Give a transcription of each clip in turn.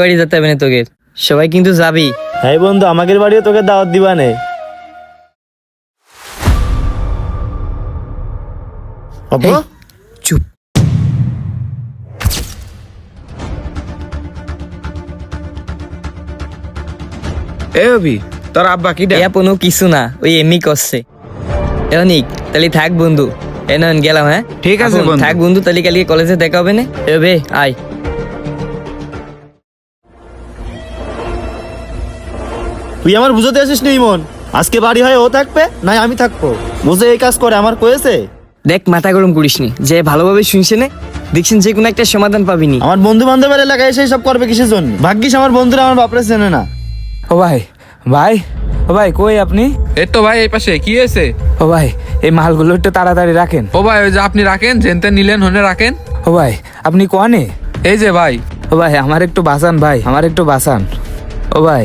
বাড়ি যেতে হবে না তোকে, সবাই কিন্তু যাবি। হ্যাঁ বন্ধু, আমাদের বাড়িও তোকে দাওয়াত দিবানে। এই, চুপ। এ অভি, তোর আব্বা কি এ কোনো কিছু না, ওই এমনি করছে। অনিক, তাহলে থাক বন্ধু, এনন গেলাম। হ্যাঁ ঠিক আছে আপন, বন্ধু। থাক বন্ধু, তাহলে কালকে কলেজে দেখা হবে না। এবে আয়। তুই আমার বুঝতে আসিস নি ইমন, আজকে বাড়ি হয় ও থাকবে না আমি থাকবো। বুঝে এই কাজ করে আমার কয়েছে। দেখ, মাথা গরম করিস নি, যে ভালোভাবে শুনছে না, দেখছেন যে কোনো একটা সমাধান পাবিনি। আমার বন্ধু বান্ধবের এলাকায় এসে সব করবে কিসের জন্য? ভাগ্যিস আমার বন্ধুরা আমার বাপরে চেনে না। ও ভাই, ভাই, ও ভাই কই আপনি? এই তো ভাই, এই পাশে কি হয়েছে? ও ভাই, এই মালগুলো একটু তাড়াতাড়ি রাখেন। ও ভাই, ওই যে আপনি রাখেন, জেনতে নিলেন হনে রাখেন। ও ভাই, আপনি কোয়ানে? এই যে ভাই। ও ভাই, আমার একটু বাঁচান ভাই, আমার একটু বাঁচান। ও ভাই,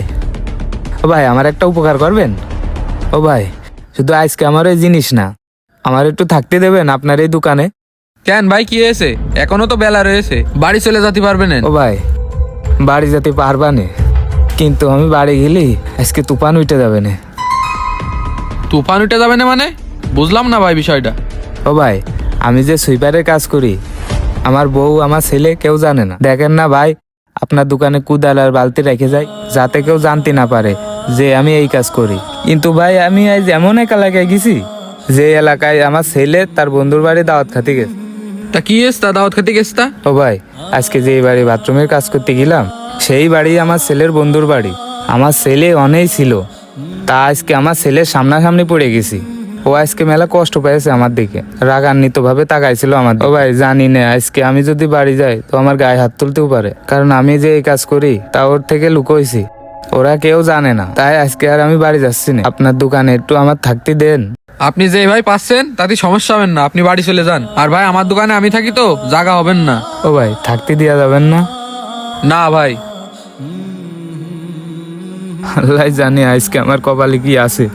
ও ভাই, আমার একটা উপকার করবেন? ও ভাই, শুধু আজকে আমার এই জিনিস না, আমার একটু থাকতে দেবেন আপনার এই দোকানে? কেন ভাই, কি হয়েছে? এখনো তো বেলা রয়েছে, বাড়ি চলে যেতে পারবেন না? ও ভাই, বাড়ি যেতে পারবানে, কিন্তু আমি বাড়ি গেলি আজকে তুফান উঠে যাবে না। তুফান উঠে যাবে না মানে? বুঝলাম না ভাই বিষয়টা। ও ভাই, আমি যে সুইপারের কাজ করি, আমার বউ আমার ছেলে কেউ জানে না। দেখেন না ভাই, আপনার দোকানে কুদাল আর বালতি রেখে যাই, যাতে কেউ জানতে না পারে যে আমি এই কাজ করি। কিন্তু ভাই, আমি আজ এমন এক এলাকায় গেছি, যে এলাকায় আমার ছেলে তার বন্ধুর বাড়ি দাওয়াত খাতে গেছে। তা কি এসতা দাওয়াত খেতে গেছতা? ও ভাই, আজকে যে বাড়ি বাথরুমের কাজ করতে গেলাম, সেই বাড়ি আমার ছেলের বন্ধুর বাড়ি। আমার ছেলে অনেক ছিল, তা আজকে আমার ছেলের সামনাসামনি পড়ে গেছি। ও আজকে মেলা কষ্ট পেয়েছে আমার দিকে, রাগান্বিত ভাবে তাকাইছিল আমার। ও ভাই, জানি না আজকে আমি যদি বাড়ি যাই তো আমার গায়ে হাত তুলতেও পারে, কারণ আমি যে এই কাজ করি তা ওর থেকে লুকোইছি, ওরা কেউ জানে না। তাই আজকে আর আমি বাড়ি যাচ্ছি না, আপনার দোকানে একটু আমার থাকতে দেন। আপনি যে ভাই পাচ্ছেন তাতে সমস্যা হবেন না, আপনি বাড়ি চলে যান। আর ভাই, আমার দোকানে আমি থাকি তো, জায়গা হবেন না। ও ভাই, থাকতে দেওয়া যাবেন না? না ভাই। আল্লাহ জানে আজকে আমার কপালে কি আছে।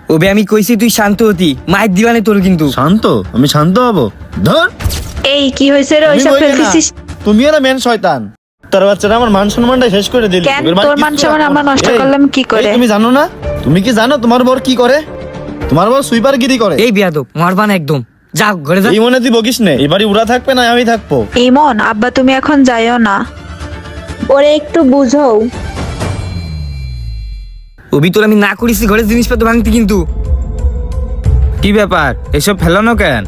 ওবে, আমি কইছি তুই শান্ত হতি, মাইক দিবানে তোর কিন্তু। শান্ত? আমি শান্ত হবো? ধর, এই কি হয়েছে রে? তুমি ওইসব বইলে না। ফেলতেছিস তুমি এরা মেন শয়তান। তোর বাচ্চারা আমার মান সম্মানটা শেষ করে দিল। কেন? তোর মান সম্মান আমরা নষ্ট করলাম কি করে? তুমি জানো না? তুমি কি জানো তোমার বর কি করে? তোমার বর সুইপার গিরি করে। এই বিয়াদব, মারবা না একদম, যা ঘরে যা। এই মনে তুই বকিস নে, এবারে উড়া থাকবে না আমি থাকবো। ইমন, আব্বা তুমি এখন যাইও না, ওরে একটু বুঝো। ওবি, তোর আমি না করিস ঘরের জিনিসপত্র ভাঙতি কিন্তু। কি ব্যাপার, এসব ফেলানো কেন?